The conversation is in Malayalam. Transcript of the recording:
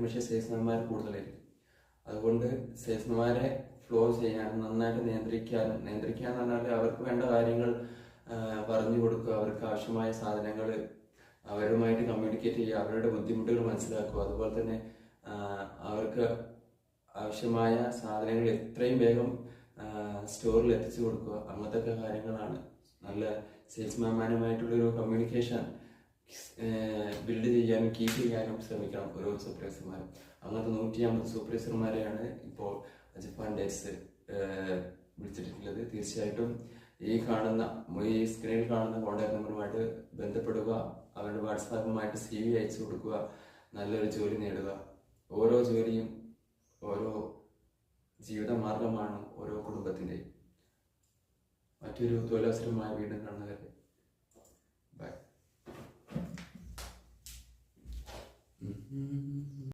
പക്ഷേ സെയിൽസ്മാൻമാർ കൂടുതലായിരിക്കും. അതുകൊണ്ട് സെയിൽസ്മാരെ ഫ്ലോ ചെയ്യാനും നന്നായിട്ട് നിയന്ത്രിക്കുക എന്ന് പറഞ്ഞാൽ അവർക്ക് വേണ്ട കാര്യങ്ങൾ പറഞ്ഞു കൊടുക്കുക, അവർക്ക് ആവശ്യമായ സാധനങ്ങൾ അവരുമായിട്ട് കമ്മ്യൂണിക്കേറ്റ് ചെയ്യുക, അവരുടെ ബുദ്ധിമുട്ടുകൾ മനസ്സിലാക്കുക. അതുപോലെ തന്നെ അവർക്ക് ആവശ്യമായ സാധനങ്ങൾ എത്രയും വേഗം സ്റ്റോറിൽ എത്തിച്ചു കൊടുക്കുക. അങ്ങനത്തെ കാര്യങ്ങളാണ് നല്ല സെയിൽസ്മാൻമാരുമായിട്ടുള്ളൊരു കമ്മ്യൂണിക്കേഷൻ ബിൽഡ് ചെയ്യാനും കീപ്പ് ചെയ്യാനും ശ്രമിക്കണം ഓരോ സൂപ്പർവൈസർമാരും. അങ്ങനത്തെ 150 സൂപ്പർവൈസർമാരെയാണ് ഇപ്പോൾ അജിഫാൻ ഡേറ്റ്സ് വിളിച്ചിട്ടുള്ളത്. തീർച്ചയായിട്ടും ഈ സ്ക്രീനിൽ കാണുന്ന കോൺടാക്ട് നമ്പറുമായിട്ട് ബന്ധപ്പെടുക, അവരുടെ വാട്സാപ്പുമായിട്ട് CV അയച്ചു കൊടുക്കുക, നല്ലൊരു ജോലി നേടുക. ഓരോ ജോലിയും ഓരോ ജീവിതമാർഗമാണ് ഓരോ കുടുംബത്തിൻ്റെയും. മറ്റൊരു തൊഴിലവസരമായ വീണ്ടും കാണുന്നവരെ ബൈ.